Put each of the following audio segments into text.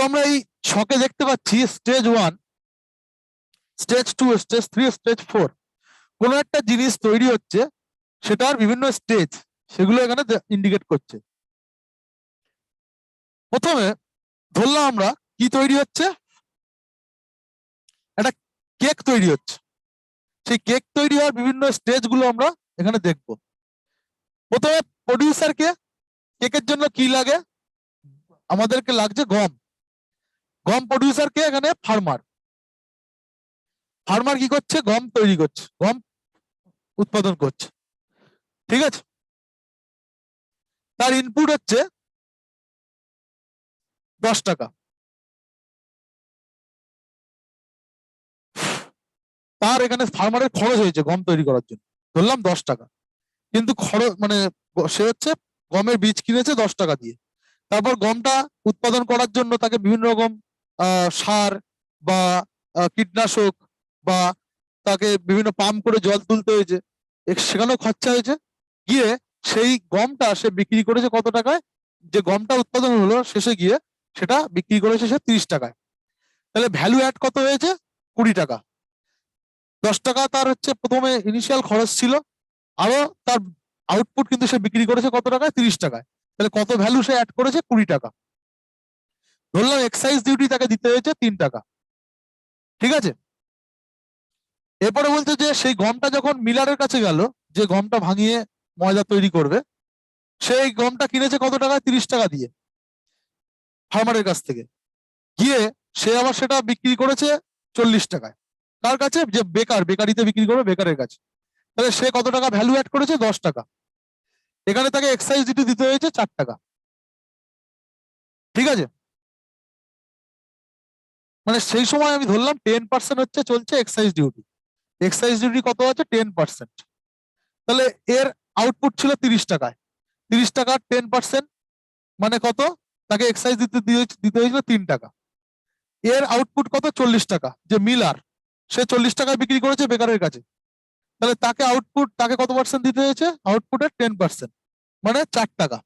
আমরা এই ছকে দেখতে পাচ্ছি স্টেজ 1, স্টেজ 2, স্টেজ 3, স্টেজ 4। কোনো একটা জিনিস তৈরি হচ্ছে, সেটার বিভিন্ন স্টেজ, সেগুলো এখানে ইন্ডিকেট করছে। প্রথমে ধরলাম আমরা কি তৈরি হচ্ছে, একটা কেক তৈরি হচ্ছে। সেই কেক তৈরি হওয়ার বিভিন্ন স্টেজ গুলো আমরা এখানে দেখব। প্রথমে প্রডিউসারকে, কেকের জন্য কি লাগে, আমাদেরকে লাগছে গম। গম প্রডিউসারকে, এখানে ফার্মার। ফার্মার কি করছে, গম তৈরি করছে, গম উৎপাদন করছে। ঠিক আছে, তার ইনপুট হচ্ছে 10 টাকা। তার এখানে ফার্মারের খরচ হয়েছে গম তৈরি করার জন্য, ধরলাম 10 টাকা। কিন্তু খরচ মানে সে হচ্ছে গমের বীজ কিনেছে 10 টাকা দিয়ে। তারপর গমটা উৎপাদন করার জন্য তাকে বিভিন্ন রকম সার বা কীটনাশক বা তাকে বিভিন্ন পাম্প করে জল তুলতে হয়েছে, সেখানেও খরচা হয়েছে। গিয়ে সেই গমটা সে বিক্রি করেছে কত টাকায়, যে গমটা উৎপাদন হলো শেষে গিয়ে সেটা বিক্রি করেছে সে 30 টাকায়। তাহলে ভ্যালু অ্যাড কত হয়েছে, 20 টাকা। 10 টাকা তার হচ্ছে প্রথমে ইনিশিয়াল খরচ ছিল, আরো তার আউটপুট কিন্তু সে বিক্রি করেছে কত টাকায়, 30 টাকায়। তাহলে কত ভ্যালু সে অ্যাড করেছে, 20 টাকা। ধরলাম এক্সাইজ ডিউটি তাকে দিতে হয়েছে 3 টাকা। ঠিক আছে, এরপরে বলতে যে সেই গমটা যখন মিলারের কাছে গেল, যে গমটা ভাঙিয়ে ময়দা তৈরি করবে, সেই গমটা কিনেছে কত টাকায়, 30 টাকা দিয়ে ফার্মারের কাছ থেকে। গিয়ে সে আবার সেটা বিক্রি করেছে 40 টাকায়। কার কাছে, যে বেকারিতে বিক্রি করবে, বেকারের কাছে। তাহলে সে কত টাকা ভ্যালু অ্যাড করেছে, 10 টাকা। এখানে তাকে এক্সাইজ ডিউটি দিতে হয়েছে 4 টাকা। ঠিক আছে, মানে সেই সময় আমি ধরলাম 10% হচ্ছে চলছে এক্সাইজ ডিউটি। এক্সাইজ ডিউটি কত আছে, 10%। তাহলে এর আউটপুট ছিল 30 টাকায়। 30 টাকার 10% মানে কত, তাকে এক্সাইজ দিতে হয়েছিল 3 টাকা। এর আউটপুট কত, 40 টাকা। যে মিলার, সে 40 টাকায় বিক্রি করেছে বেকারের কাছে। তাহলে তাকে কত পার্সেন্ট দিতে হয়েছে, আউটপুটের 10%, মানে 4 টাকা।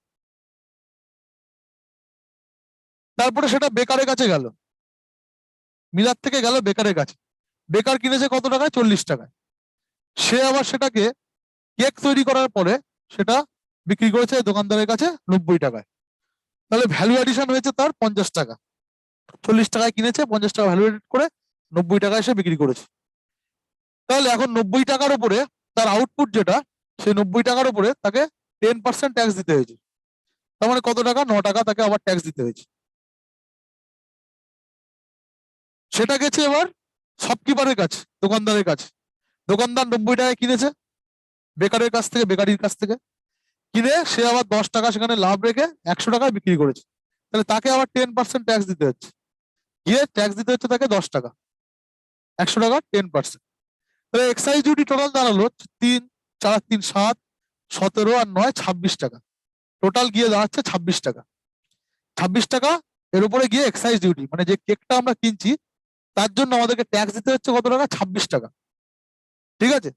তারপরে সেটা বেকারের কাছে গেল, মিলার থেকে গেল বেকারের কাছে। বেকার কিনেছে কত টাকায়, 40 টাকায়। সে আবার সেটাকে কেক তৈরি করার পরে সেটা বিক্রি করেছে দোকানদারের কাছে 90 টাকায়। তাহলে ভ্যালু অ্যাডিশন হয়েছে তার 50 টাকা। 40 টাকায় কিনেছে, 50 টাকা ভ্যালু এড করে 90 টাকায় সে বিক্রি করেছে। তাহলে এখন 90 টাকার উপরে তার আউটপুট যেটা, সেই 90 টাকার উপরে তাকে 10% ট্যাক্স দিতে হয়েছে। তার মানে কত টাকা, 9 টাকা তাকে আবার ট্যাক্স দিতে হয়েছে। সেটা গেছে এবার শপকিপারের কাছে, দোকানদারের কাছে। দোকানদার 90 টাকায় কিনেছে বেকারের কাছ থেকে, বেকারির কাছ থেকে। কিনে সে আবার 10 টাকা সেখানে লাভ রেখে 100 টাকায় বিক্রি করেছে। তাহলে তাকে আবার 10% ট্যাক্স দিতে হচ্ছে। গিয়ে ট্যাক্স দিতে হচ্ছে তাকে 10 টাকা। 100 টাকা 10%। তাহলে এক্সাইজ ডিউটি টোটাল দাঁড়ালো 3, 4, 3, 7, 17 আর 9, 26 টাকা। টোটাল গিয়ে দাঁড়াচ্ছে 26 টাকা। 26 টাকা এর উপরে গিয়ে এক্সাইজ ডিউটি, মানে যে কেকটা আমরা কিনছি তার জন্য আমাদেরকে ট্যাক্স দিতে হচ্ছে কত টাকা, 26 টাকা। ঠিক আছে,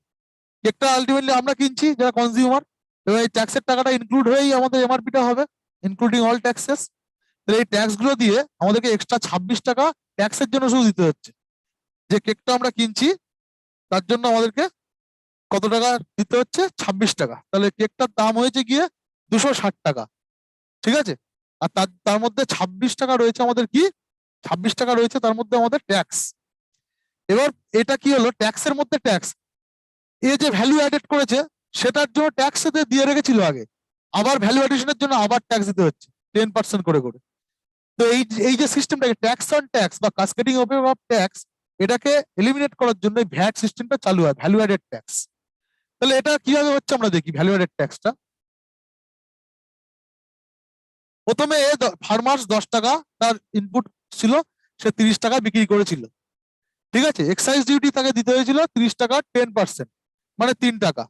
কেকটা আলটিমেটলি আমরা কিনছি যারা কনজিউমার, এবার এই ট্যাক্সের টাকাটা ইনক্লুড হয়েই আমাদের এমআরপিটা হবে, ইনক্লুডিং অল ট্যাক্সেস। তাহলে এই ট্যাক্স গুলো দিয়ে আমাদেরকে এক্সট্রা 26 টাকা ট্যাক্সের জন্য শুধু দিতে হচ্ছে। যে কেকটা আমরা কিনছি তার জন্য আমাদেরকে কত টাকা দিতে হচ্ছে, 26 টাকা। তাহলে কেকটার দাম হয়েছে গিয়ে 260 টাকা। ঠিক আছে, আর তার তার মধ্যে 26 টাকা রয়েছে আমাদের কি, 26 টাকা রয়েছে তার মধ্যে আমাদের ট্যাক্স। এবার এটা কি হলো, ট্যাক্সের মধ্যে ট্যাক্স। এ যে ভ্যালু অ্যাডেড করেছে সেটার জন্য ট্যাক্স দিয়ে রেখেছিল আগে, আবার ভ্যালু অ্যাডিশনের জন্য আবার ট্যাক্স দিতে হচ্ছে 10% করে করে। তো এই যে সিস্টেমটাকে ট্যাক্স অন ট্যাক্স বা কাসকেডিং অফ ট্যাক্স, এটাকে এলিমিনেট করার জন্য ভ্যাট সিস্টেমটা চালু হয়, ভ্যালু অ্যাডেড ট্যাক্স। তাহলে এটা কিভাবে হচ্ছে আমরা দেখি, ভ্যালু অ্যাডেড ট্যাক্সটা। প্রথমে ফার্মার্স 10 টাকা তার ইনপুট ছিল, সে 30 টাকা বিক্রি করেছিল। ঠিক আছে, এক্সাইজ ডিউটি তাকে দিতে হয়েছিল 30 টাকা 10%, মানে 3 টাকা।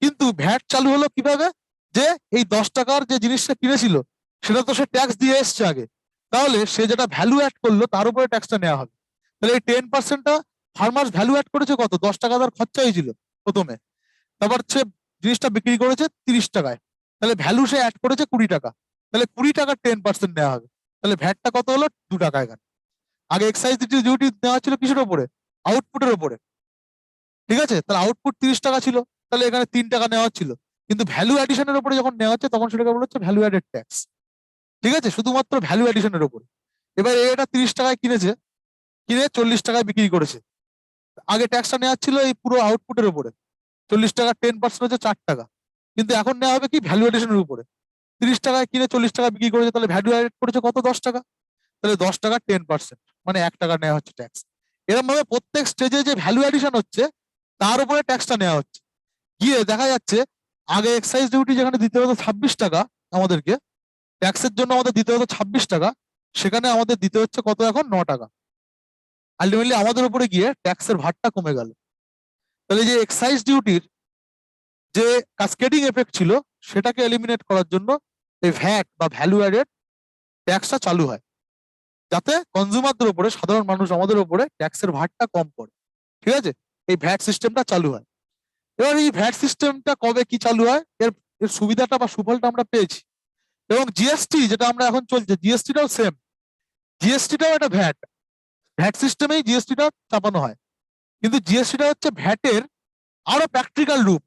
কিন্তু ভ্যাট চালু হলো কিভাবে, যে এই 10 টাকার যে জিনিসটা কিনেছিল সেটা তো সে ট্যাক্স দিয়ে এসছে আগে। তাহলে সে যেটা ভ্যালু অ্যাড করলো তার উপরে ট্যাক্সটা নেওয়া হবে। তাহলে এই 10%টা ফার্মার্স ভ্যালু অ্যাড করেছে কত, 10 টাকা তার খরচা হয়েছিল প্রথমে। তারপর সে জিনিসটা বিক্রি করেছে 30 টাকায়। তাহলে ভ্যালু সে অ্যাড করেছে 20 টাকা। তাহলে 20 টাকার 10% নেওয়া হবে। তাহলে ভ্যাটটা কত হলো? 2 টাকা। এখানে আগে এক্সাইজ ডিউটি নেওয়া ছিল কিসের উপরে? আউটপুটের উপরে। ঠিক আছে, তাহলে আউটপুট 30 টাকা ছিল, তাহলে এখানে 3 টাকা নেওয়া হচ্ছিল। কিন্তু ভ্যালু অ্যাডিশনের উপরে যখন নেওয়া হচ্ছে তখন সেটাকে বলা হচ্ছে ভ্যালু অ্যাডেড ট্যাক্স। ঠিক আছে, শুধুমাত্র ভ্যালু অ্যাডিশনের উপরে। এবার এটা 30 টাকায় কিনেছে, কিনে 40 টাকায় বিক্রি করেছে। আগে ট্যাক্সটা নেওয়া ছিল এই পুরো আউটপুটের উপরে। 40 টাকা 10% হচ্ছে 4 টাকা। কিন্তু এখন নেওয়া হবে কি ভ্যালু অ্যাডিশনের উপরে। 30 টাকায় কিনে 40 টাকা বিক্রি করেছে, তাহলে ভ্যালু অ্যাড করেছে কত? 10 টাকা। তাহলে 10 টাকা 10%, মানে 1 টাকা নেওয়া হচ্ছে ট্যাক্স। এরকম ভাবে প্রত্যেক স্টেজে যে ভ্যালু অ্যাডিশন হচ্ছে তার উপরে ট্যাক্সটা নেওয়া হচ্ছে। গিয়ে দেখা যাচ্ছে আগে এক্সাইজ ডিউটি যেখানে দিতে হতো 26 টাকা আমাদেরকে, ট্যাক্সের জন্য আমাদের দিতে হতো 26 টাকা, সেখানে আমাদের দিতে হচ্ছে কত এখন? 9 টাকা। আলটিমেটলি আমাদের উপরে গিয়ে ট্যাক্সের ভারটা কমে গেল। তাহলে যে এক্সাইজ ডিউটির যে কাসকেডিং এফেক্ট ছিল সেটাকে এলিমিনেট করার জন্য এই ভ্যাট বা ভ্যালু অ্যাডেড ট্যাক্সটা চালু হয়, যাতে কনজিউমারদের উপরে, সাধারণ মানুষ আমাদের উপরে ট্যাক্সের ভারটা কম পড়ে। ঠিক আছে, এই ভ্যাট সিস্টেমটা চালু হয়। এবার এই ভ্যাট সিস্টেমটা কবে কি চালু হয়, এর এর সুবিধাটা বা সুফলটা আমরা পেয়েছি। এবং জিএসটি যেটা আমরা এখন চলছে, জিএসটিটাও সেম। জিএসটিটাও একটা ভ্যাট, ভ্যাট সিস্টেমেই জিএসটিটা চাপানো হয়। কিন্তু জিএসটিটা হচ্ছে ভ্যাটের আরো প্র্যাকটিক্যাল রূপ,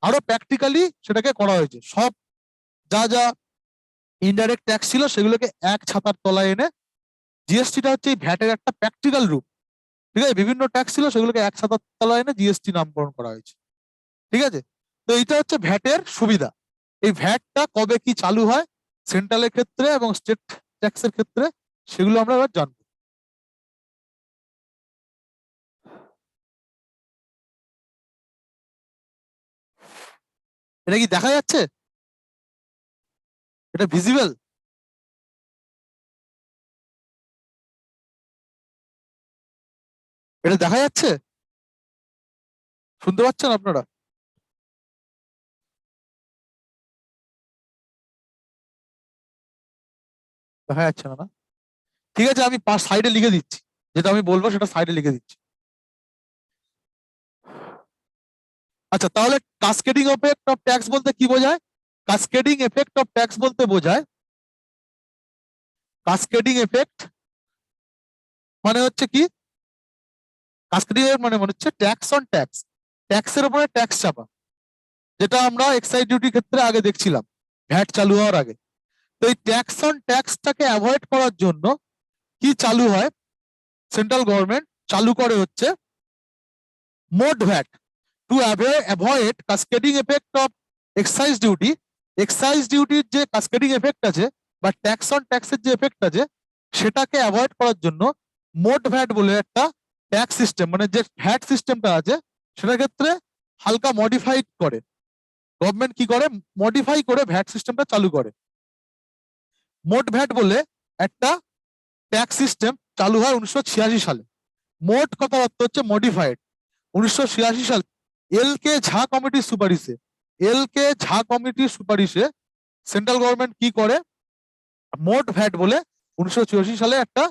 আরো প্র্যাকটিক্যালি সেটাকে করা হয়েছে। সব যা যা ইনডাইরেক্ট ট্যাক্স ছিল সেগুলোকে এক ছাতার তলায় এনে জিএসটিটা হচ্ছে এই ভ্যাটের একটা প্র্যাকটিক্যাল রূপ। ঠিক আছে, বিভিন্ন ট্যাক্স ছিল সেগুলোকে এক ছাতার তলায় এনে জিএসটি নামকরণ করা হয়েছে। ঠিক আছে, তো এইটা হচ্ছে ভ্যাটের সুবিধা। এই ভ্যাটটা কবে কি চালু হয় সেন্ট্রালের ক্ষেত্রে এবং স্টেট ট্যাক্সের ক্ষেত্রে, সেগুলো আমরা এবার জানবো। এটা কি দেখা যাচ্ছে? এটা ভিজিবল? এটা দেখা যাচ্ছে? শুনতে পাচ্ছেন আপনারা? দেখা যাচ্ছে না, না? ঠিক আছে, আমি সাইডে লিখে দিচ্ছি, যেটা আমি বলবো সেটা সাইডে লিখে দিচ্ছি। আচ্ছা, তাহলে কাসকেডিং এফেক্ট অফ ট্যাক্স বলতে কি বোঝায়? কাসকেডিং এফেক্ট অফ ট্যাক্স বলতে বোঝায়, কাসকেডিং এফেক্ট মানে হচ্ছে কি, কাসকেডিং মানে মানে হচ্ছে ট্যাক্স অন ট্যাক্স, ট্যাক্সের উপরে ট্যাক্স চাপা, যেটা আমরা এক্সাইজ ডিউটির ক্ষেত্রে আগে দেখছিলাম ভ্যাট চালু হওয়ার আগে। তো এই ট্যাক্স অন ট্যাক্সটাকে অ্যাভয়েড করার জন্য কি চালু হয়? সেন্ট্রাল গভর্নমেন্ট চালু করে হচ্ছে MODVAT, to avoid cascading effect of excise duty. Excise ডিউটির যে কাসকেডিং এফেক্ট আছে বা ট্যাক্স অন ট্যাক্সের যে এফেক্ট আছে সেটাকে অ্যাভয়েড করার জন্য মোড ভ্যাট বলে একটা ট্যাক্স সিস্টেম, মানে যে ভ্যাট সিস্টেমটা আছে সেটার ক্ষেত্রে হালকা মডিফাইড করে গভর্নমেন্ট, কি করে মডিফাই করে ভ্যাট সিস্টেমটা চালু করে। মোড ভ্যাট বলে একটা ট্যাক্স সিস্টেম চালু হয় 1986 সালে। মোড কথার অর্থ হচ্ছে মডিফাইড। 1986 সাল এল কে ঝা কমিটির সুপারিশে, এল কে ঝা কমিটির সুপারিশে সেন্ট্রাল গভর্নমেন্ট কি করে, মোড ভ্যাট বলে 1984 সালে একটা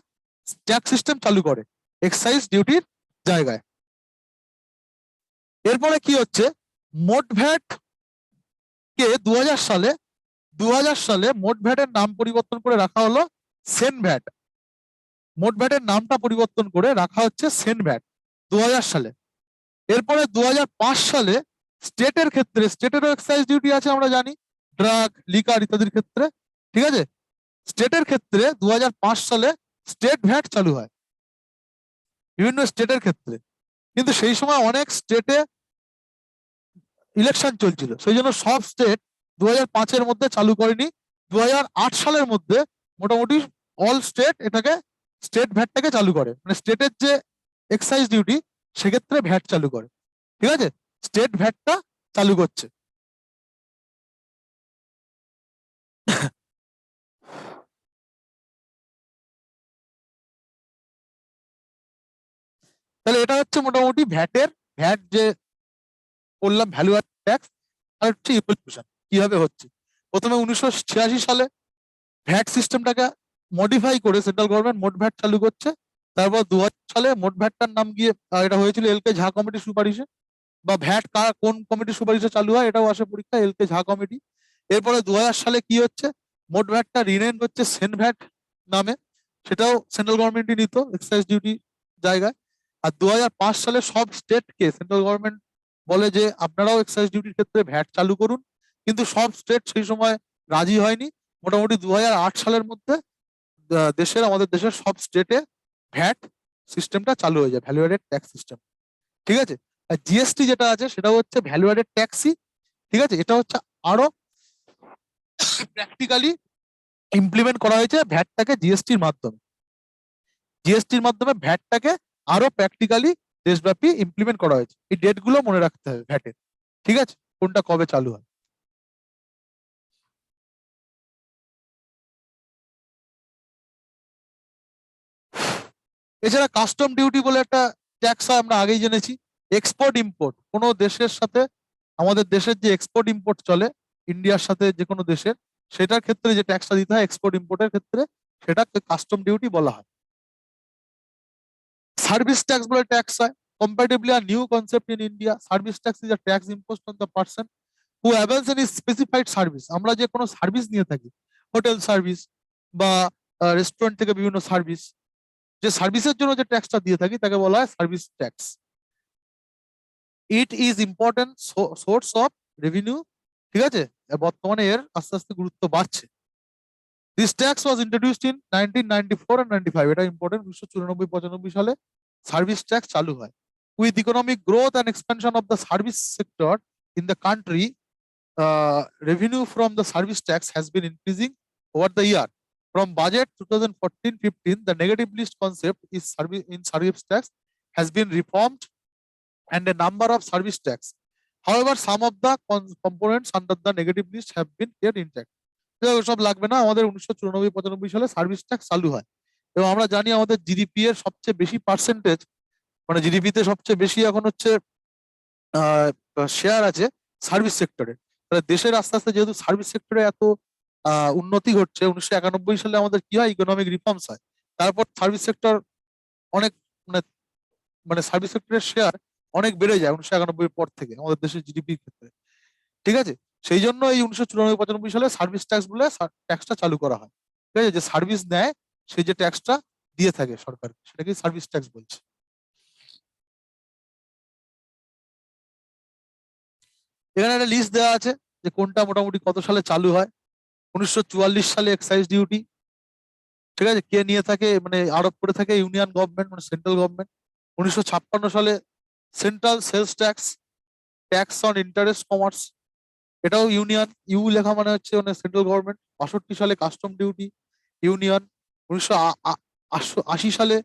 ট্যাক্স সিস্টেম চালু করে এক্সাইজ ডিউটির জায়গায়। এরপরে কি হচ্ছে, মোড ভ্যাট কে 2000 সালে, 2000 সালে মোড ভ্যাটের নাম পরিবর্তন করে রাখা হলো সেন ভ্যাট। মোড ভ্যাটের নামটা পরিবর্তন করে রাখা হচ্ছে সেন ভ্যাট 2000 সালে। এরপরে 2005 সালে স্টেটের ক্ষেত্রে, স্টেটেরও এক্সাইজ ডিউটি আছে আমরা জানি, ড্রাগ, লিকার ইত্যাদির ক্ষেত্রে। ঠিক আছে, স্টেটের ক্ষেত্রে 2005 সালে স্টেট ভ্যাট চালু হয় বিভিন্ন স্টেটের ক্ষেত্রে। কিন্তু সেই সময় অনেক স্টেটে ইলেকশন চলছিল, সেই জন্য সব স্টেট 2005-এর মধ্যে চালু করেনি। 2008 সালের মধ্যে মোটামুটি অল স্টেট এটাকে, স্টেট ভ্যাটটাকে চালু করে, মানে স্টেটের যে এক্সাইজ ডিউটি সেক্ষেত্রে ভ্যাট চালু করে। ঠিক আছে, স্টেট ভ্যাটটা চালু করছে। তাহলে এটা হচ্ছে মোটামুটি ভ্যাটের, ভ্যাট যে বললাম ভ্যালু অ্যাড ট্যাক্স, আর হচ্ছে ইভলিউশন কিভাবে হচ্ছে। প্রথমে 1986 সালে ভ্যাট সিস্টেমটাকে মডিফাই করে সেন্ট্রাল গভর্নমেন্ট মোট ভ্যাট চালু করছে। তারপর 2000 সালে মোট ভ্যাটটার নাম গিয়ে এটা হয়েছিল এল কে ঝা কমিটির সুপারিশে, বা ভ্যাট কোন কমিটির সুপারিশে চালু হয় এটাও আসে পরীক্ষা, এল কে ঝা কমিটি। এরপরে 2000 সালে কি হচ্ছে, মোট ভ্যাটটা রিনেম হচ্ছে সেন ভ্যাট। নামে, সেটাও সেন্ট্রাল গভর্নমেন্টই নিত এক্সাইজ ডিউটি জায়গায়। আর 2005 সালে সব স্টেটকে সেন্ট্রাল গভর্নমেন্ট বলে যে আপনারাও এক্সাইজ ডিউটির ক্ষেত্রে ভ্যাট চালু করুন, কিন্তু সব স্টেট সেই সময় রাজি হয়নি। মোটামুটি 2008 সালের মধ্যে আমাদের দেশের সব স্টেটে ভ্যাট সিস্টেমটা চালু হয়ে যায়, ভ্যালু অ্যাডেড ট্যাক্স সিস্টেম। ঠিক আছে, আর জিএসটি যেটা আছে সেটা হচ্ছে ভ্যালু অ্যাডেড ট্যাক্সই। ঠিক আছে, এটা হচ্ছে আরো প্র্যাকটিক্যালি ইমপ্লিমেন্ট করা হয়েছে ভ্যাটটাকে জিএসটির মাধ্যমে। জিএসটির মাধ্যমে ভ্যাটটাকে আরো প্র্যাকটিক্যালি দেশব্যাপী ইমপ্লিমেন্ট করা হয়েছে। এই ডেট গুলো মনে রাখতে হবে ভ্যাটের। ঠিক আছে, কোনটা কবে চালু হয়। এছাড়া কাস্টম ডিউটি বলে একটা ট্যাক্স হয়, আমরা আগেই জেনেছি। এক্সপোর্ট ইম্পোর্ট, কোনো দেশের সাথে আমাদের দেশের যে এক্সপোর্ট ইম্পোর্ট চলে ইন্ডিয়ার সাথে যে কোনো দেশের, সেটার ক্ষেত্রে যে ট্যাক্সটা দিতে হয় এক্সপোর্ট ইম্পোর্টের ক্ষেত্রে, সেটা কাস্টম ডিউটি বলা হয়। সার্ভিস ট্যাক্স বলে ট্যাক্স হয়, comparatively a new concept in India. Service tax is a tax imposed on the person who avails any specified service. আমরা যে কোনো সার্ভিস নিয়ে থাকি, হোটেল সার্ভিস বা রেস্টুরেন্ট থেকে বিভিন্ন সার্ভিস, যে সার্ভিসের জন্য যে ট্যাক্সটা দিয়ে থাকি তাকে বলা হয় service tax. It is important source of revenue. ঠিক আছে, বর্তমানে এর আস্তে আস্তে গুরুত্ব বাড়ছে। This tax was introduced in 1994 and 95, এটা ইম্পর্টেন্ট। 1994-95 সালে সার্ভিস ট্যাক্স চালু হয়। With economic growth and expansion of the service sector in the country, revenue from the service tax has been increasing over the year. From budget 2014-15, the negative list concept is service tax has been reformed and a number of service tax. However, some of the components under the negative list have been kept intact. সব লাগবে না, আমাদের 1994-95 সালে service tax চালু হয়। এবং আমরা জানি আমাদের জিডিপি এর সবচেয়ে বেশি পার্সেন্টেজ, মানে জিডিপিতে সবচেয়ে বেশি এখন হচ্ছে শেয়ার আছে সার্ভিস সেক্টরে। তাহলে দেশের আস্তে আস্তে যেহেতু সার্ভিস সেক্টরে এত উন্নতি ঘটছে, 1991 সালে আমাদের কি হয়, ইকোনমিক রিফর্মস হয়। তারপর সার্ভিস সেক্টর অনেক, মানে মানে সার্ভিস সেক্টরের শেয়ার অনেক বেড়ে যায় 1991 পর থেকে আমাদের দেশের জিডিপির ক্ষেত্রে। ঠিক আছে, সেই জন্য এই 1994-95 সালে সার্ভিস ট্যাক্স বলে ট্যাক্সটা চালু করা হয়। ঠিক আছে, যে সার্ভিস নেয় সেই যে ট্যাক্সটা দিয়ে থাকে সরকার, সেটাকে সার্ভিস ট্যাক্স বলছে। এখানে একটা লিস্ট দেওয়া আছে যে কোনটা মোটামুটি কত সালে চালু হয়। 1944 সালে এক্সাইজ ডিউটি, ঠিক আছে, কে নিয়ে থাকে, মানে আরোপ করে থাকে ইউনিয়ন গভর্নমেন্ট, মানে সেন্ট্রাল গভর্নমেন্ট। 1956 সালে central sales tax, tax on interest commerce, এটাও ইউনিয়ন, ইউ লেখা মানে হচ্ছে মানে সেন্ট্রাল গভর্নমেন্ট। 62 সালে কাস্টম ডিউটি, ইউনিয়ন। 1980 সালে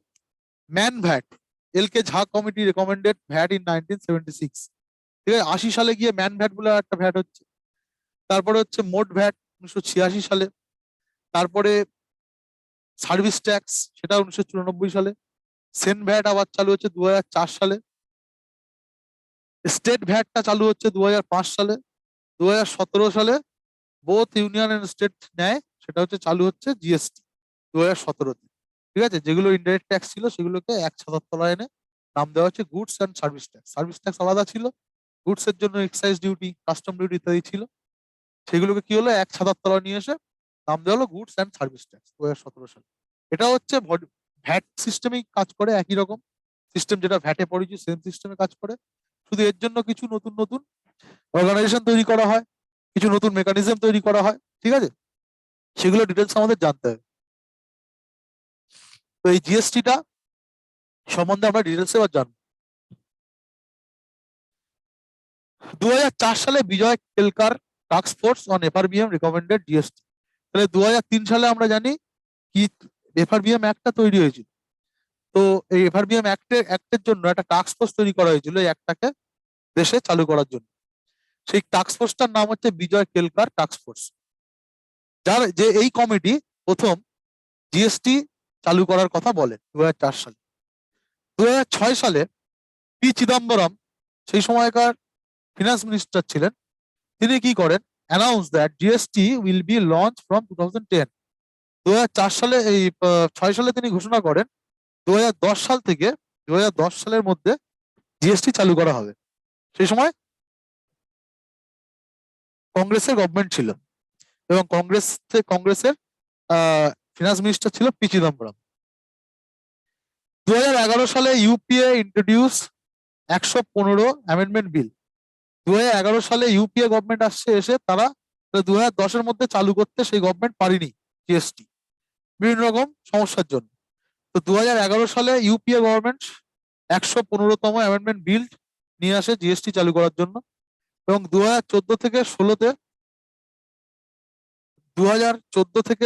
man VAT, L K Jha committee recommended VAT in 1976। ঠিক আছে, 80 সালে গিয়ে ম্যান ভ্যাট বলে একটা ভ্যাট হচ্ছে। তারপরে হচ্ছে মোট ভ্যাট 1986 সালে। তারপরে সার্ভিস ট্যাক্স, সেটা 1994 সালে। সেন ভ্যাট আবার চালু হচ্ছে 2004 সালে। স্টেট ভ্যাটটা চালু হচ্ছে 2005 সালে। 2017 সালে বোথ ইউনিয়ন এন্ড স্টেট নেয়, সেটা হচ্ছে চালু হচ্ছে জিএসটি 2017-তে। ঠিক আছে, যেগুলো ইনডাইরেক্ট ট্যাক্স ছিল সেগুলোকে এক ছাতার তলায় এনে নাম দেওয়া হচ্ছে goods and service tax. Service tax আলাদা ছিল, গুডস এর জন্য এক্সাইজ ডিউটি, কাস্টম ডিউটি ইত্যাদি ছিল। সেগুলোকে কি হলো, এক ছাতার তলায় নিয়ে এসে নাম দেওয়া হলো গুডস অ্যান্ড সার্ভিস ট্যাক্স 2017 সালে। এটা হচ্ছে ভ্যাট সিস্টেমেই কাজ করে, একই রকম সিস্টেম যেটা ভ্যাটে পড়েছে সেম সিস্টেমে কাজ করে। শুধু এর জন্য কিছু নতুন নতুন অর্গানাইজেশন তৈরি করা হয়, কিছু নতুন মেকানিজম তৈরি করা হয়। ঠিক আছে, সেগুলো ডিটেলস আমাদের জানতে হবে। তো এই জিএসটিটা সম্বন্ধে আমরা ডিটেলস এবার জানবো। 2004 সালে Vijay Kelkar task force on FRBM recommended GST. তাহলে 2003 সালে আমরা জানি কি এফআরবিএম অ্যাক্টটা তৈরি হয়েছিল। তো এই এফআরবিএম অ্যাক্টের জন্য একটা টাস্ক ফোর্স তৈরি করা হয়েছিল এই অ্যাক্টটাকে দেশে চালু করার জন্য। সেই টাস্ক ফোর্সটার নাম হচ্ছে বিজয় কেলকার টাস্ক ফোর্স, যার যে এই কমিটি প্রথম জিএসটি চালু করার কথা বলে 2004 সালে। 2006 সালে পি চিদম্বরম, সেই সময়কার ফিনান্স মিনিস্টার ছিলেন, তিনি কি করেন, announce that GST will be launch from 2010। 2004 সালে এই 6 সালে তিনি ঘোষণা করেন 2010 সাল থেকে 2010 সালের মধ্যে জিএসটি চালু করা হবে। সেই সময় কংগ্রেসের গভর্নমেন্ট ছিল এবং কংগ্রেসের ফিনান্স মিনিস্টার ছিল পি চিদম্বরম। 2011 সালে ইউপিএ ইন্ট্রোডিউস 115 অ্যামেন্ডমেন্ট বিল। 2011 সালে ইউপিএ গভর্নমেন্ট এসে তারা 2010-এর মধ্যে চালু করতে সেই গভর্নমেন্ট পারেনি জিএসটি বিভিন্ন রকম সমস্যার জন্য। তো 2011 সালে ইউপিএ গভর্নমেন্ট 115তম অ্যামেন্ডমেন্ট বিল নিয়ে আসে জিএসটি চালু করার জন্য, এবং 2014 থেকে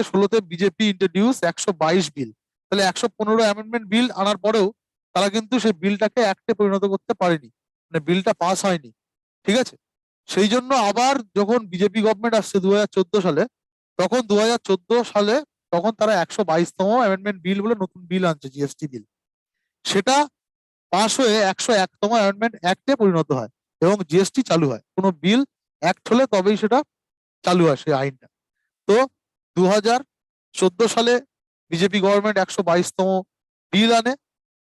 16তে বিজেপি ইন্ট্রোডিউস 122 বিল। তাহলে 115 অ্যামেন্ডমেন্ট বিল আনার পরেও তারা কিন্তু সেই বিলটাকে অ্যাক্টে পরিণত করতে পারেনি, মানে বিলটা পাস হয়নি। ঠিক আছে, সেই জন্য আবার যখন বিজেপি গভর্নমেন্ট আসছে 2014 সালে, তখন 2014 সালে তখন তারা 122তম অ্যামেন্ডমেন্ট বিল বলে নতুন বিল আনছে, জিএসটি বিল। সেটা পাস হয়ে 101তম অ্যামেন্ডমেন্ট অ্যাক্টে পরিণত হয় এবং জিএসটি চালু হয়। কোনো বিল অ্যাক্ট হলে তবেই সেটা চালু হয় সেই আইনটা। তো 2014 সালে বিজেপি গভর্নমেন্ট 122তম বিল আনে,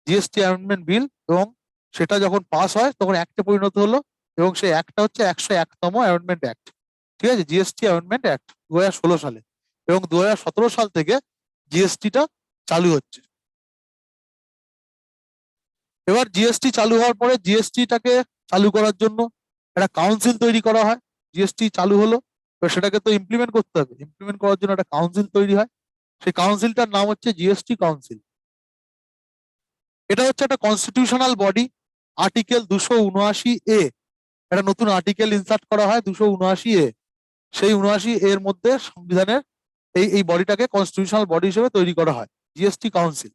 জিএসটি অ্যামেন্ডমেন্ট বিল, এবং সেটা যখন পাস হয় তখন অ্যাক্টে পরিণত হলো, এবং সেই অ্যাক্টটা হচ্ছে 101তম অ্যামেন্ডমেন্ট অ্যাক্ট। ঠিক আছে, জিএসটি অ্যামেন্ডমেন্ট অ্যাক্ট 2016 সালে, এবং 2017 সাল থেকে জিএসটিটা চালু হচ্ছে। এবার জিএসটি চালু হওয়ার পরে জিএসটিটাকে চালু করার জন্য একটা কাউন্সিল তৈরি করা হয়। জিএসটি চালু হলো, তো সেটাকে তো ইমপ্লিমেন্ট করতে হবে, ইমপ্লিমেন্ট করার জন্য একটা কাউন্সিল তৈরি হয়। সেই কাউন্সিলটার নাম হচ্ছে জিএসটি কাউন্সিল। এটা হচ্ছে একটা কনস্টিটিউশনাল বডি। আর্টিকেল 279A, একটা নতুন আর্টিকেল ইনসার্ট করা হয় 279A। সেই 79 এর মধ্যে সংবিধানের এই এই বডিটাকে কনস্টিটিউশনাল বডি হিসেবে তৈরি করা হয়, জিএসটি কাউন্সিল।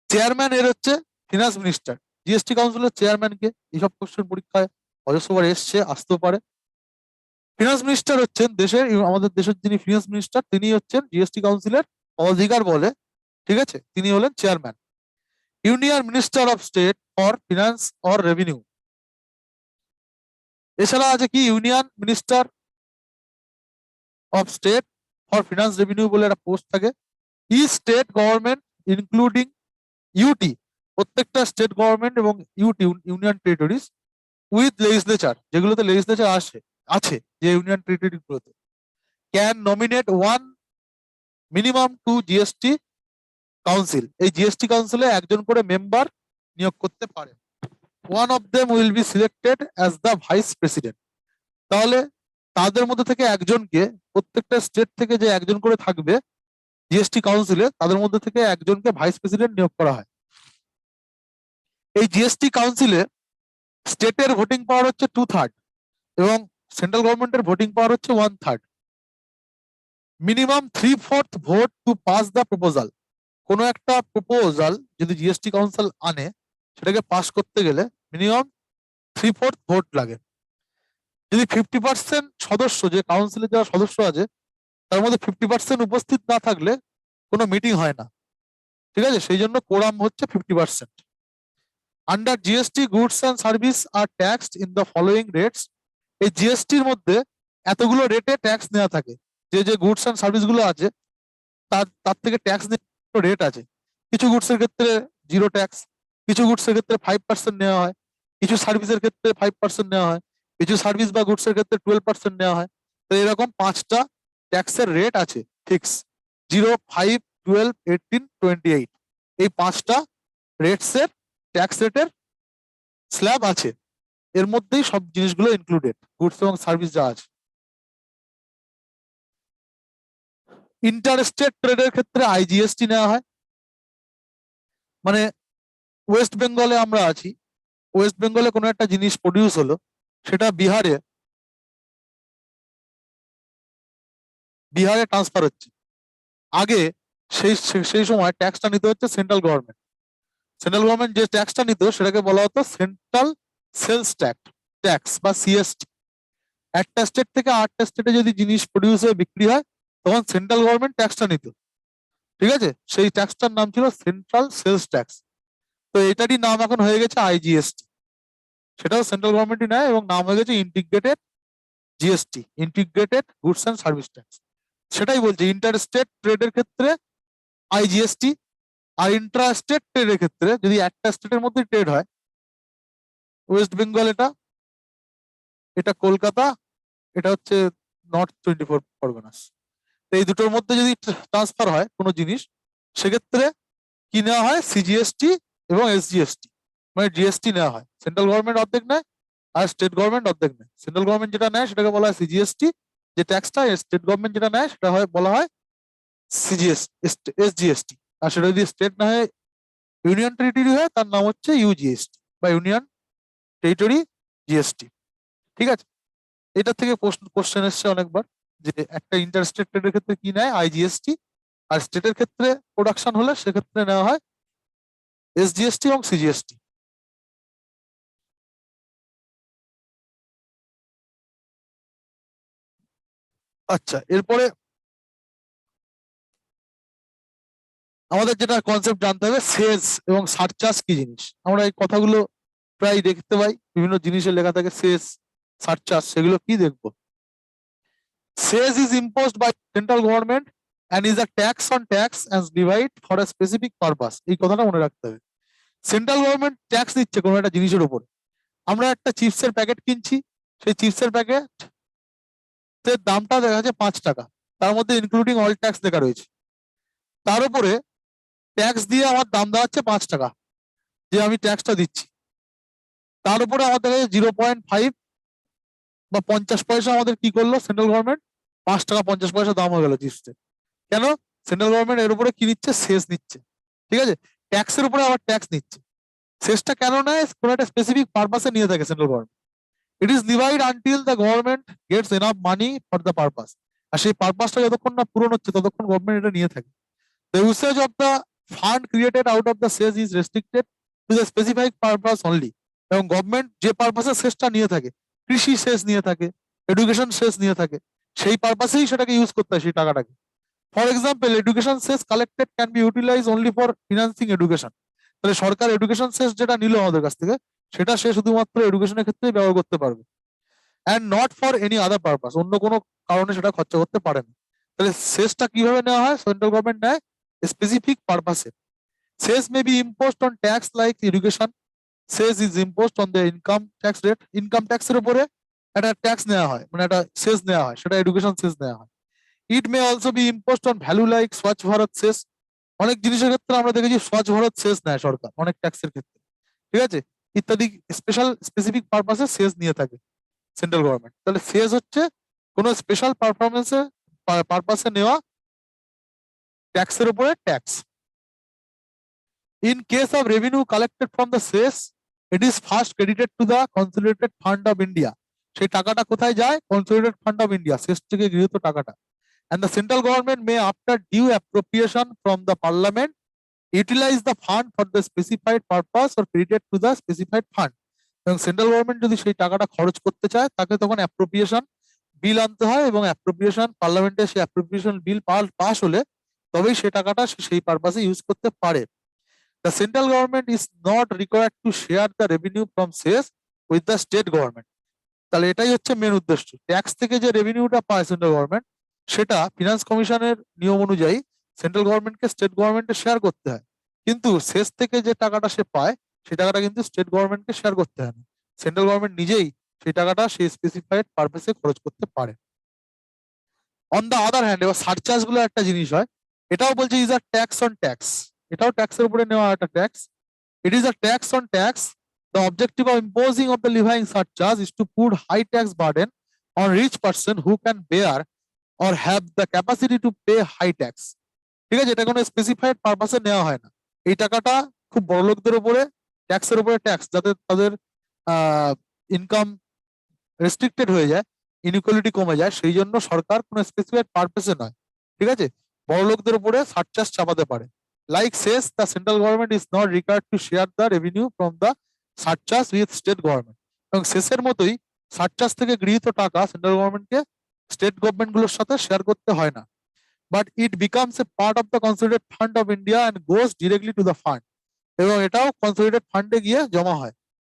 চেয়ারম্যান এর হচ্ছে ফিনান্স মিনিস্টার। জিএসটি কাউন্সিলের চেয়ারম্যান কে? এইসব কোশ্চেন পরীক্ষায় অজস্রবার এসছে, আসতেও পারে। ফিনান্স মিনিস্টার হচ্ছেন আমাদের দেশের যিনি ফিনান্স মিনিস্টার, তিনি হচ্ছেন জিএসটি কাউন্সিলের অধিকার বলে। ঠিক আছে, তিনি হলেন chairman. Union minister of state for finance or revenue. এছাড়া আছে কি union minister of state for finance revenue বলে একটা পোস্ট থাকে। Each state government including UT, প্রত্যেকটা স্টেট গভর্নমেন্ট এবং UT union territories with legislature, যেগুলোতে লেজিসলেচার আছে যে ইউনিয়ন টেরিটরি গুলোতে, ক্যান নমিনেট ওয়ান মিনিমাম টু জিএসটি কাউন্সিল। এই জিএসটি কাউন্সিলে একজন করে মেম্বার নিয়োগ করতে পারে। One of them will be selected as the vice president. তাহলে তাদের মধ্যে থেকে একজনকে, প্রত্যেকটা স্টেট থেকে যে একজন করে থাকবে জিএসটি কাউন্সিলে, তাদের মধ্যে থেকে একজনকে ভাইস প্রেসিডেন্ট নিয়োগ করা হয়। এই জিএসটি কাউন্সিলে স্টেটের ভোটিং পাওয়ার হচ্ছে 2/3 এবং সেন্ট্রাল গভর্নমেন্টের ভোটিং পাওয়ার হচ্ছে 1/3। Minimum 3/4 vote two pass the proposal. কোনো একটা প্রপোজাল যদি জিএসটি কাউন্সিল আনে, সেটাকে পাস করতে গেলে মিনিমাম 3/4 ভোট লাগে। যদি 50% সদস্য, যে কাউন্সিলে যারা সদস্য আছে তার মধ্যে 50% উপস্থিত না থাকলে কোনো মিটিং হয় না। ঠিক আছে, সেই জন্য কোরাম হচ্ছে 50%। Under GST goods and service are taxed in the following rates. এই জিএসটির মধ্যে এতগুলো রেটে ট্যাক্স নেওয়া থাকে। যে যে গুডস অ্যান্ড সার্ভিস গুলো আছে তার তার থেকে ট্যাক্স নেওয়ার রেট আছে। কিছু গুডসের ক্ষেত্রে 0 ট্যাক্স, কিছু গুডসের ক্ষেত্রে 5% নেওয়া হয়, কিছু সার্ভিসের ক্ষেত্রে 5% নেওয়া হয়, কিছু সার্ভিস বা গুডসের ক্ষেত্রে 12% নেওয়া হয়। তো এরকম 5টা ট্যাক্সের রেট আছে ফিক্স, 0, 5, 12, 18, 28। এই 5টা রেটসের ট্যাক্স রেটের স্ল্যাব আছে, এর মধ্যেই সব জিনিসগুলো ইনক্লুডেড, গুডস এবং সার্ভিস যা আছে। ইন্টারস্টেট ট্রেডের ক্ষেত্রে আইজিএসটি নেওয়া হয়। মানে ওয়েস্ট বেঙ্গলে আমরা আছি, ওয়েস্ট বেঙ্গলে কোনো একটা জিনিস প্রডিউস হলো, সেটা বিহারে ট্রান্সফার হচ্ছে। আগে সেই সেই সময় ট্যাক্সটা নিতে হচ্ছে সেন্ট্রাল গভর্নমেন্ট। সেন্ট্রাল গভর্নমেন্ট যে ট্যাক্সটা নিত সেটাকে বলা হতো সেন্ট্রাল সেলস ট্যাক্স বা সিএসটি। একটা স্টেট থেকে আরেকটা স্টেটে যদি জিনিস প্রডিউস হয়ে বিক্রি হয়, তখন সেন্ট্রাল গভর্নমেন্ট ট্যাক্সটা নিত। ঠিক আছে, সেই ট্যাক্সটার নাম ছিল সেন্ট্রাল সেলস ট্যাক্স। তো এটারই নাম এখন হয়ে গেছে আইজিএসটি। সেটাও সেন্ট্রাল গভর্নমেন্টই নেয় এবং নাম হয়ে গেছে integrated GST, integrated goods and service tax. সেটাই বলছে ইন্টার স্টেট ট্রেডের ক্ষেত্রে আইজিএসটি, আর ইন্ট্রা স্টেট ট্রেডের ক্ষেত্রে যদি একটা স্টেটের মধ্যে ট্রেড হয়, ওয়েস্ট বেঙ্গল এটা, এটা কলকাতা, এটা হচ্ছে নর্থ 24 পরগনাস, এই দুটোর মধ্যে যদি ট্রান্সফার হয় কোনো জিনিস, সেক্ষেত্রে কি নেওয়া হয়, সিজিএসটি এবং এসজিএসটি, মানে জিএসটি নেওয়া হয়। সেন্ট্রাল গভর্নমেন্ট অর্ধেক নেয় আর স্টেট গভর্নমেন্ট অর্ধেক নেয়। সেন্ট্রাল গভর্নমেন্ট যেটা নেয় সেটাকে বলা হয় সিজিএসটি, যে ট্যাক্সটা, স্টেট গভর্নমেন্ট যেটা নেয় সেটা হয় বলা হয় এসজিএসটি। আর সেটা যদি স্টেট না হয় ইউনিয়ন টেরিটরি হয়, তার নাম হচ্ছে ইউজিএসটি বা ইউনিয়ন টেরিটরি জিএসটি। ঠিক আছে, এটা থেকে কোশ্চেন এসছে অনেকবার, যে একটা ইন্টার স্টেট ট্রেডের ক্ষেত্রে কি নেয়, আইজিএসটি, আর স্টেটের ক্ষেত্রে প্রোডাকশন হলে সেক্ষেত্রে নেওয়া হয় এসজিএসটি এবং সিজিএসটি। আচ্ছা, এরপরে আমাদের যেটা কনসেপ্ট জানতে হবে, সেজ এবং সারচার্জ কি জিনিস। আমরা এই কথাগুলো প্রায় দেখতে পাই, বিভিন্ন জিনিসে লেখা থাকে সেজ, সারচার্জ, সেগুলো কি দেখবো। Cess is imposed by central government and is a tax on tax and divide for a specific purpose। এই কথাটা মনে রাখতে হবে। সেন্ট্রাল গভর্নমেন্ট ট্যাক্স দিচ্ছে কোনো একটা জিনিসের উপর। আমরা একটা চিপসের প্যাকেট কিনছি, সেই চিপসের প্যাকেট দামটা দেখা যাচ্ছে 5 টাকা, তার মধ্যে ইনক্লুডিং অল ট্যাক্স লেখা রয়েছে। তার উপরে ট্যাক্স দিয়ে আমার দাম দেওয়াচ্ছে 5 টাকা, যে আমি ট্যাক্সটা দিচ্ছি। তার উপরে আমার দেখা যাচ্ছে 0.5 বা 50 পয়সা আমাদের কি করলো সেন্ট্রাল গভর্নমেন্ট, 5 টাকা 50 পয়সা দাম হয়ে গেল চিপসের। কেন? সেন্ট্রাল গভর্নমেন্ট এর উপরে কি নিচ্ছে, সেস নিচ্ছে। ঠিক আছে, ট্যাক্সের উপরে আবার ট্যাক্স নিচ্ছে। সেসটা কেন নেয়, কোনো একটা স্পেসিফিক পারপাসে নিয়ে থাকে central government. It is divide until the government gets enough money for the purpose. আর সেই পারপাসটা যতক্ষণ না পূরণ হচ্ছে ততক্ষণ গভর্নমেন্ট এটা নিয়ে থাকে। The usage of the fund created out of the cess is restricted to the specified purpose only. এবং গভর্নমেন্ট যে পারপাসে সেসটা নিয়ে থাকে, কৃষি সেস নিয়ে থাকে, এডুকেশন সেস নিয়ে থাকে, সেই পারপাসেই সেটাকে ইউজ করতে হয় সেই টাকাটাকে। For example, education cess collected can be utilise only for financing education. তাহলে সরকার এডুকেশন সেস যেটা নিল আমাদের কাছ থেকে, সেটা সে শুধুমাত্র এডুকেশনের ক্ষেত্রেই ব্যবহার করতে পারবে, and not for any other purpose. অন্য কোনো কারণে সেটা খরচা করতে পারে না। তাহলে সেসটা কিভাবে নেওয়া হয়, সেন্ট্রাল গভর্নমেন্ট নেয় স্পেসিফিক পারপাসে। Cess may be imposed on tax like education. Cess is imposed on the income tax rate. Income ট্যাক্সের উপরে একটা ট্যাক্স নেওয়া হয়, মানে একটা সেস নেওয়া হয়, সেটা এডুকেশন সেস নেওয়া হয়। It may also be imposed on value like স্বচ্ছ ভারত সেস। অনেক জিনিসের ক্ষেত্রে আমরা দেখেছি স্বচ্ছ ভারত সেস নেয় সরকার অনেক ট্যাক্সের ক্ষেত্রে। ঠিক আছে, ইত্যাদি স্পেশাল স্পেসিফিক পারপাসে সেস নিয়ে থাকে সেন্ট্রাল গভর্নমেন্ট। তাহলে সেস হচ্ছে কোন স্পেশাল পারপাসে নেওয়া ট্যাক্সের উপরে tax. In case of revenue collected from the cess, it is first credited to the consolidated fund of India. সেই টাকাটা কোথায় যায়, consolidated fund of India, cess থেকে গৃহীত টাকাটা। And the central government may, after due appropriation from the parliament, utilize the fund for the specified purpose or credit to the specified fund। এবং central government যদি সেই টাকাটা খরচ করতে চায়, তাকে তখন অ্যাপ্রোপ্রিয়েশন বিল আনতে হয়, এবং অ্যাপ্রোপ্রিয়েশন পার্লামেন্টে সেই অ্যাপ্রোপ্রিয়েশন বিল পাস হলে তবেই সেই টাকাটা সেই পারপাসে ইউজ করতে পারে। The central government is not required to share the revenue from cess with the state government। তাহলে এটাই হচ্ছে মেন উদ্দেশ্য, ট্যাক্স থেকে যে রেভিনিউটা পায় সেন্ট্রাল গভর্নমেন্ট, সেটা ফিনান্স কমিশনের নিয়ম অনুযায়ী সেন্ট্রাল গভর্নমেন্টকে স্টেট গভর্নমেন্টে শেয়ার করতে হয়। কিন্তু শেষ থেকে যে টাকাটা সে পায়, সেই টাকাটা কিন্তু স্টেট গভর্নমেন্টকে শেয়ার করতে হয় না। সেন্ট্রাল গভর্নমেন্ট নিজেই সেই টাকাটা সেই স্পেসিফাইড পারপাসে খরচ করতে পারে। অন দা আদার হ্যান্ড, এবার সারচার্জ গুলো একটা জিনিস হয়, এটাও বলছে is a tax on tax. এটাও ট্যাক্সের উপরে নেওয়া একটা tax. It is a tax on tax. The objective of imposing of the levying surcharge is to put high tax burden on rich person who can bear or have the capacity to pay high tax। ঠিক আছে, এটা কোনো specified পারপাসে নেওয়া হয় না। এই টাকাটা খুব বড় লোকদের উপরে, ট্যাক্সের উপরে ট্যাক্স, যাতে তাদের ইনকাম রেস্ট্রিক্টেড হয়ে যায়, ইনইকুয়ালিটি কমে যায়, সেই জন্য সরকার কোনো স্পেসিফাইড পারপাসে নয়, ঠিক আছে, বড় লোকদের উপরে সারচার্জ চাপাতে পারে। Like cess, the central government is not required to share the revenue from the surcharge with state government. এবং শেষের মতোই সারচার্জ থেকে গৃহীত টাকা সেন্ট্রাল গভর্নমেন্টকে স্টেট গভর্নমেন্ট গুলোর সাথে শেয়ার করতে হয় না। But it becomes a part of the consolidated fund of India and goes directly to the fund. এবং এটাও কনসলিডেটেড ফান্ডে গিয়ে জমা হয়।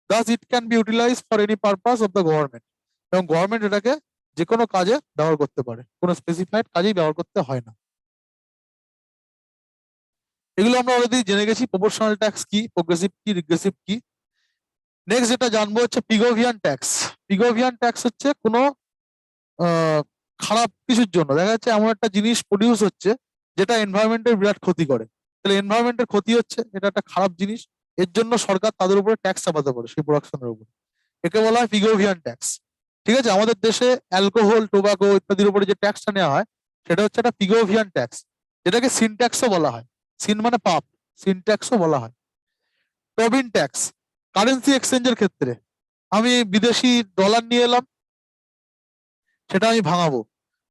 Thus it can be utilise for any purpose of the government. এবং গভর্নমেন্ট এটাকে যে কোনো কাজে ব্যবহার করতে পারে, কোনো স্পেসিফাইড কাজেই ব্যবহার করতে হয় না। এগুলো আমরা অলরেডি জেনে গেছি, প্রপোর্শনাল ট্যাক্স কি, প্রোগ্রেসিভ কি, রিগ্রেসিভ কি। নেক্সট যেটা জানবো হচ্ছে পিগোভিয়ান ট্যাক্স। পিগোভিয়ান ট্যাক্স হচ্ছে কোনো খারাপ কিছুর জন্য, দেখা যাচ্ছে এমন একটা জিনিস প্রডিউস হচ্ছে যেটা এনভায়রনমেন্টের বিরাট ক্ষতি করে, তাহলে এনভায়রনমেন্টের ক্ষতি হচ্ছে, এটা একটা খারাপ জিনিস। এর জন্য সরকার তাদের উপরে ট্যাক্স চাপাতে পারে সেই প্রোডাকশনের উপর। একে বলা হয় পিগোভিয়ান ট্যাক্স। ঠিক আছে, আমাদের দেশে অ্যালকোহল, টোবাকো ইত্যাদির উপরে যে ট্যাক্সটা নেওয়া হয় সেটা হচ্ছে একটা পিগোভিয়ান ট্যাক্স, যেটাকে সিন ট্যাক্সও বলা হয়। সিন মানে পাপ, সিন ট্যাক্সও বলা হয়। টবিন ট্যাক্স, কারেন্সি এক্সচেঞ্জের ক্ষেত্রে আমি বিদেশি ডলার নিয়ে এলাম, সেটা আমি ভাঙাবো,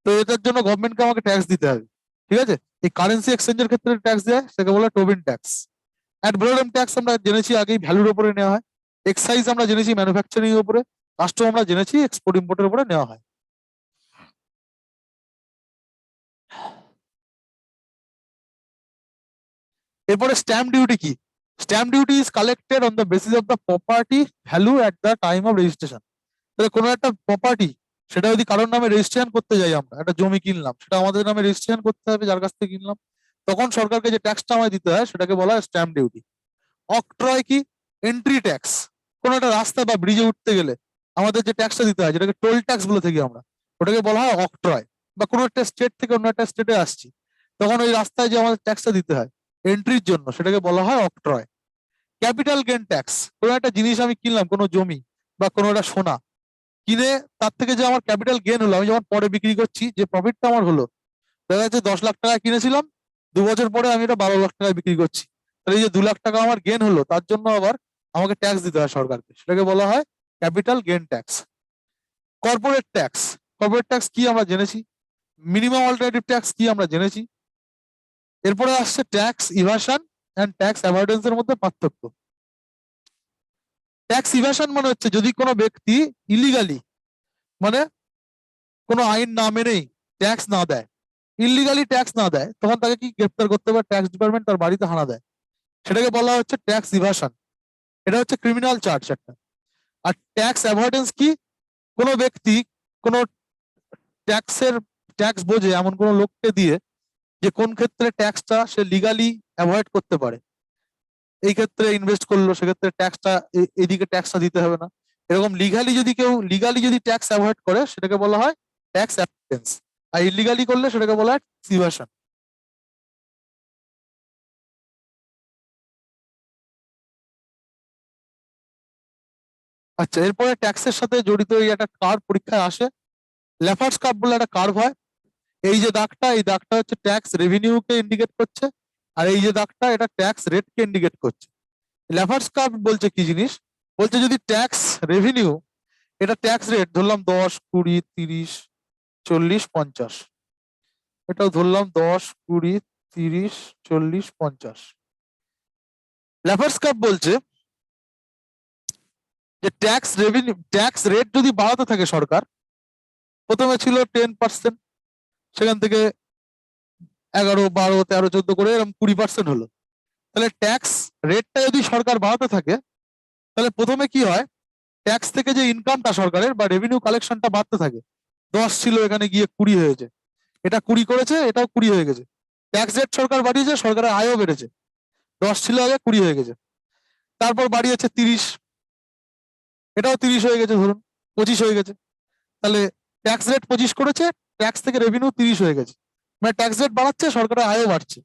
তো এটার জন্য গভর্নমেন্টকে আমাকে ট্যাক্স দিতে হবে। ঠিক আছে, এই কারেন্সি এক্সচেঞ্জের ক্ষেত্রে ট্যাক্স দেয়, সেটাকে বলে টোবিন ট্যাক্স। অ্যাড ভ্যালোরাম ট্যাক্স আমরা জেনেছি আগেই ভ্যালুর উপরে নেওয়া হয়। এক্সাইজ আমরা জেনেছি ম্যানুফ্যাকচারিং এর উপরে। কাস্টম আমরা জেনেছি এক্সপোর্ট ইম্পোর্টের উপরে নেওয়া হয়। এরপরে স্ট্যাম্প ডিউটি কি? Stamp duty is collected on the basis of the property value at the time of registration. তাহলে কোনো একটা প্রপার্টি, সেটা যদি কারোর নামে রেজিস্ট্রেশন করতে যাই, আমরা একটা জমি কিনলাম, সেটা আমাদের নামে রেজিস্ট্রেশন করতে হবে যার কাছ থেকে কিনলাম, তখন সরকারকে যে ট্যাক্সটা আমায় দিতে হয় সেটাকে বলা হয় স্ট্যাম্প ডিউটি। অক্ট্রয় কি? Entry tax. কোনো একটা রাস্তা বা ব্রিজে উঠতে গেলে আমাদের যে ট্যাক্সটা দিতে হয়, যেটাকে টোল ট্যাক্স বলে থাকি আমরা, ওটাকে বলা হয় অক্ট্রয়। বা কোনো একটা স্টেট থেকে অন্য একটা স্টেটে আসছি, তখন ওই রাস্তায় যে আমাদের ট্যাক্সটা দিতে হয় এন্ট্রির জন্য, সেটাকে বলা হয় অক্ট্রয়। ক্যাপিটাল গেন ট্যাক্স, কোনো একটা জিনিস আমি কিনলাম, কোনো জমি বা কোনো একটা সোনা কিনে, তার থেকে যে আমার ক্যাপিটাল গেন হলো, আমি যখন পরে বিক্রি করছি যে প্রফিটটা আমার হলো, দেখা যাচ্ছে 10 লাখ টাকা কিনেছিলাম, 2 বছর পরে আমি এটা 12 লাখ টাকায় বিক্রি করছি, তাহলে এই যে 2 লাখ টাকা আমার গেন হলো, তার জন্য আবার আমাকে ট্যাক্স দিতে হয় সরকারকে, সেটাকে বলা হয় capital gain tax. Corporate tax, corporate tax কি আমরা জেনেছি। মিনিমাম অল্টারনেটিভ ট্যাক্স কি আমরা জেনেছি। এরপরে আসছে ট্যাক্স ইভাশন অ্যান্ড ট্যাক্স অ্যাভয়েডেন্স এর মধ্যে পার্থক্য। ট্যাক্স ইভাশন মানে হচ্ছে যদি কোনো ব্যক্তি ইলিগালি, মানে কোনো আইন না মেনেই ট্যাক্স না দেয়, ইলিগালি ট্যাক্স না দেয়, তখন তাকে কি গ্রেপ্তার করতে পারে ট্যাক্স ডিপার্টমেন্ট, তার বাড়িতে হানা দেয়, সেটাকে বলা হচ্ছে ট্যাক্স ইভাশন। এটা হচ্ছে ক্রিমিনাল চার্জ একটা। আর ট্যাক্স অ্যাভয়েডেন্স কি? কোনো ব্যক্তি কোনো ট্যাক্সের ট্যাক্স বোঝে এমন কোনো লোককে দিয়ে যে কোন ক্ষেত্রে ট্যাক্সটা সে লিগালি অ্যাভয়েড করতে পারে, এই ক্ষেত্রে ইনভেস্ট করলো, সেক্ষেত্রে ট্যাক্সটা এইদিকে ট্যাক্সটা দিতে হবে না, এরকম লিগালি যদি কেউ লিগালি যদি ট্যাক্স অ্যাভয়েড করে সেটাকে বলা হয় ট্যাক্স অ্যাভয়েডেন্স। আর ইলিগালি করলে সেটাকে বলা হয় ইভাশন। আচ্ছা, এরপরে ট্যাক্সের সাথে জড়িত এই একটা কার্ভ পরীক্ষায় আসে, ল্যাফার্স কার্ভ বলে একটা কার্ভ হয়। এই যে দাগটা, এই দাগটা হচ্ছে ট্যাক্স রেভিনিউকে ইন্ডিকেট করছে, আর এই যে দাগটা এটা ট্যাক্স রেটকে ইন্ডিকেট করছে। ল্যাফার্স কার্ভ বলছে কি জিনিস, বলছে যদি ট্যাক্স রেভিনিউ, এটা ট্যাক্স রেট ধরলাম 10, 20, 30, 40, 50, এটাও ধরলাম 10, 20, 30, 40, 50। ল্যাফার্স কার্ভ বলছে যে ট্যাক্স রেভিনিউ, ট্যাক্স রেট যদি বাড়াতে থাকে সরকার, প্রথমে ছিল 10%, সেখান থেকে 11, 12, 13, 14 করে এরকম 20% হলো। তাহলে ট্যাক্স রেটটা যদি সরকার বাড়াতে থাকে, তাহলে প্রথমে কি হয়, ট্যাক্স থেকে যে ইনকামটা সরকারের বা রেভিনিউ কালেকশনটা বাড়তে থাকে। 10 ছিল, এখানে গিয়ে 20 হয়েছে, এটা 20 করেছে, এটাও 20 হয়ে গেছে। ট্যাক্স রেট সরকার বাড়িয়েছে, সরকারের আয়ও বেড়েছে, 10 ছিল আগে, 20 হয়ে গেছে। তারপর বাড়িয়েছে 30, এটাও 30 হয়ে গেছে, ধরুন 25 হয়ে গেছে। তাহলে ট্যাক্স রেট 25 করেছে, ট্যাক্স থেকে রেভিনিউ 30 হয়ে গেছে, মানে ট্যাক্স রেট বাড়াচ্ছে, সরকারের আয়ও বাড়ছে।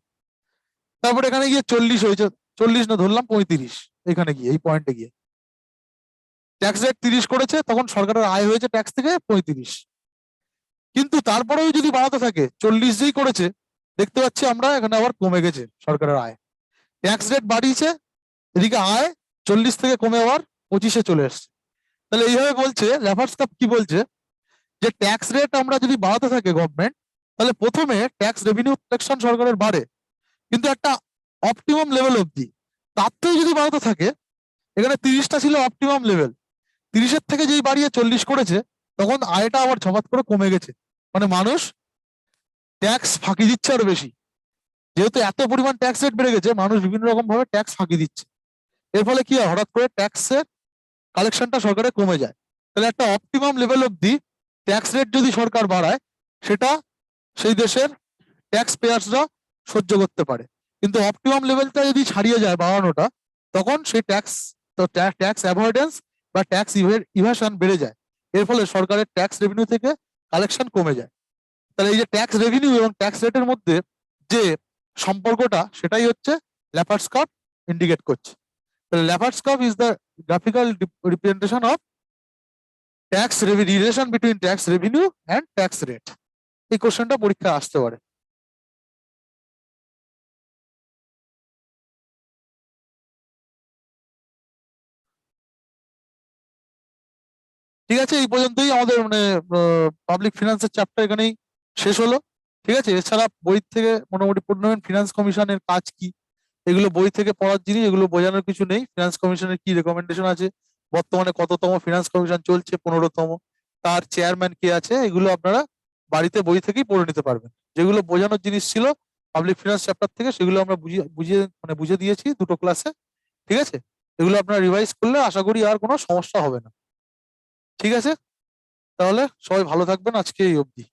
তারপর এখানে গিয়ে 40 হয়েছে, 40 না ধরলাম 35, এখানে গিয়ে এই পয়েন্টে গিয়ে ট্যাক্স রেট 30 করেছে, তখন সরকারের আয় হয়েছে ট্যাক্স থেকে 35। কিন্তু তারপরেও যদি বাড়াতে থাকে, 40 যেই করেছে, দেখতে পাচ্ছি আমরা এখানে আবার কমে গেছে সরকারের আয়। ট্যাক্স রেট বাড়িয়েছে, এদিকে আয় 40 থেকে কমে আবার 25-এ চলে এসছে। তাহলে এইভাবে বলছে ল্যাফার্স কাপ, কি বলছে, যে ট্যাক্স রেট আমরা যদি বাড়াতে থাকে গভর্নমেন্ট, তাহলে প্রথমে ট্যাক্স রেভিনিউ কালেকশন সরকারের বাড়ে, কিন্তু একটা অপটিমাম লেভেল অব্দি। তার থেকে যদি বাড়াতে থাকে, এখানে 30টা ছিল অপটিমাম লেভেল, 30-এর থেকে যেই বাড়িয়ে 40 করেছে, তখন আয়টা আবার ঝপাত করে কমে গেছে। মানে মানুষ ট্যাক্স ফাঁকি দিচ্ছে আরো বেশি, যেহেতু এত পরিমাণ ট্যাক্স রেট বেড়ে গেছে, মানুষ বিভিন্ন রকম ভাবে ট্যাক্স ফাঁকি দিচ্ছে। এর ফলে কি হয়, হঠাৎ করে ট্যাক্সের কালেকশনটা সরকারের কমে যায়। তাহলে একটা অপটিমাম লেভেল অব্দি ট্যাক্স রেট যদি সরকার বাড়ায়, সেটা সেই দেশের ট্যাক্স পেয়ার্সরা সহ্য করতে পারে। কিন্তু অপটিমাম লেভেলটা যদি ছাড়িয়ে যায় বাড়ানোটা, তখন সেই ট্যাক্স, তো ট্যাক্স অ্যাভয়েডেন্স বা ট্যাক্স ইভাশন বেড়ে যায়। এর ফলে সরকারের ট্যাক্স রেভিনিউ থেকে কালেকশন কমে যায়। তাহলে এই যে ট্যাক্স রেভিনিউ এবং ট্যাক্স রেটের মধ্যে যে সম্পর্কটা সেটাই হচ্ছে ল্যাপার্টস কার্ভ ইন্ডিকেট করছে। তাহলে Laffer's curve is the graphical representation of tax relation between tax revenue and tax rate. এই কোশ্চেনটা পরীক্ষায় আসতে পারে। ঠিক আছে, এই পর্যন্তই আমাদের মানে পাবলিক ফিনান্সের চ্যাপ্টার এখানেই শেষ হলো। ঠিক আছে, এছাড়া বই থেকে মোটামুটি পড়বেন ফিনান্স কমিশনের কাজ কি, এগুলো বই থেকে পড়ার জিনিস, এগুলো বোঝানোর কিছু নেই। ফিনান্স কমিশনের কি রেকমেন্ডেশন আছে, বর্তমানে কততম ফিনান্স কমিশন চলছে, 15তম, তার চেয়ারম্যান কে আছে, এগুলো আপনারা বাড়িতে বই থেকেই পড়ে নিতে পারবেন। যেগুলো বোঝানোর জিনিস ছিল পাবলিক ফিনান্স চ্যাপ্টার থেকে, সেগুলো আমরা বুঝিয়ে বুঝিয়ে মানে বুঝে দিয়েছি দুটো ক্লাসে। ঠিক আছে, এগুলো আপনারা রিভাইজ করলে আশা করি আর কোনো সমস্যা হবে না। ঠিক আছে, তাহলে সবাই ভালো থাকবেন, আজকে এই অবধি।